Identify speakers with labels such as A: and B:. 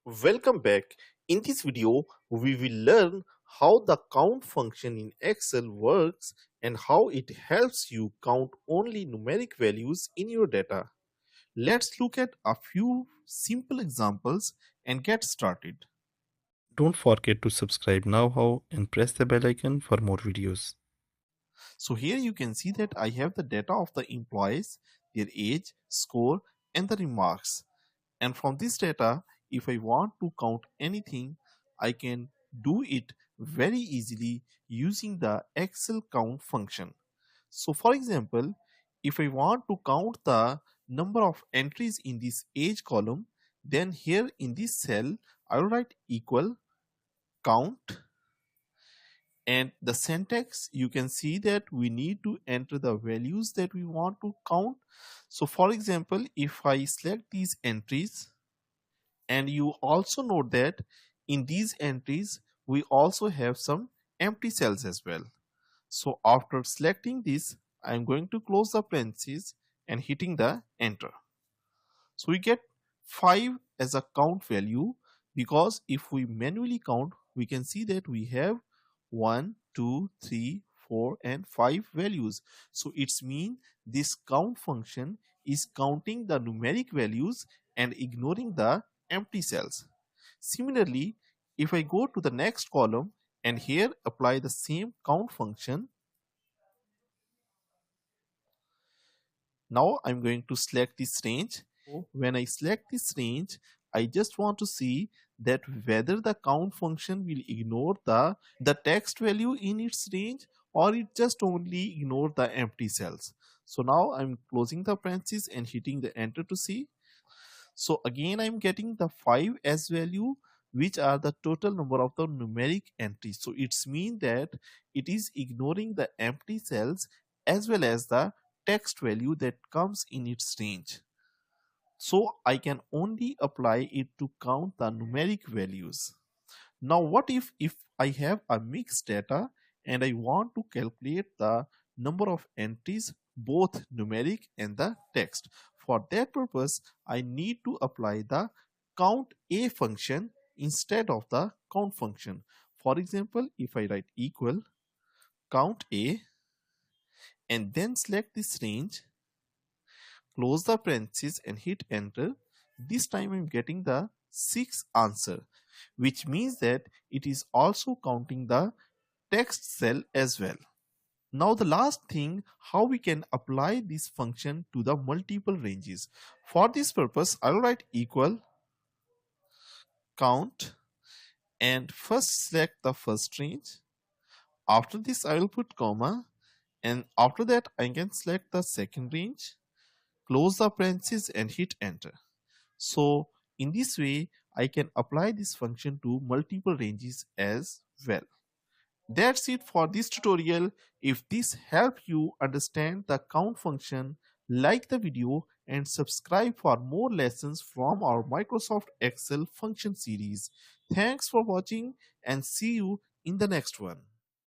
A: Welcome back. In this video, we will learn how the count function in Excel works and how it helps you count only numeric values in your data. Let's look at a few simple examples and get started.
B: Don't forget to subscribe now and press the bell icon for more videos.
A: So here you can see that I have the data of the employees, their age, score, and the remarks. And from this data, if I want to count anything, I can do it very easily using the Excel count function. So for example, if I want to count the number of entries in this age column, then here in this cell, I will write equal count, and the syntax, you can see that we need to enter the values that we want to count. So for example, if I select these entries, and you also note that in these entries we also have some empty cells as well. So after selecting this, I am going to close the parentheses and hitting the enter. So we get 5 as a count value, because if we manually count, we can see that we have 1, 2, 3, 4 and 5 values. So it's mean this count function is counting the numeric values and ignoring the empty cells. Similarly, if I go to the next column and here apply the same count function, now I'm going to select this range. When I select this range, I just want to see that whether the count function will ignore the text value in its range, or it just only ignore the empty cells. So now I'm closing the parentheses and hitting the enter to see. So again I'm getting the 5 as value, which are the total number of the numeric entries. So it's mean that it is ignoring the empty cells as well as the text value that comes in its range. So I can only apply it to count the numeric values. Now what if I have a mixed data and I want to calculate the number of entries, both numeric and the text? For that purpose, I need to apply the count a function instead of the count function. For example, if I write equal count a and then select this range, close the parentheses and hit enter, this time I'm getting the 6 answer, which means that it is also counting the text cell as well. Now the last thing, how we can apply this function to the multiple ranges. For this purpose, I will write equal count and first select the first range. After this I will put comma, and after that I can select the second range, close the parentheses and hit enter. So in this way I can apply this function to multiple ranges as well. That's it for this tutorial. If this helped you understand the count function, like the video and subscribe for more lessons from our Microsoft Excel function series. Thanks for watching and see you in the next one.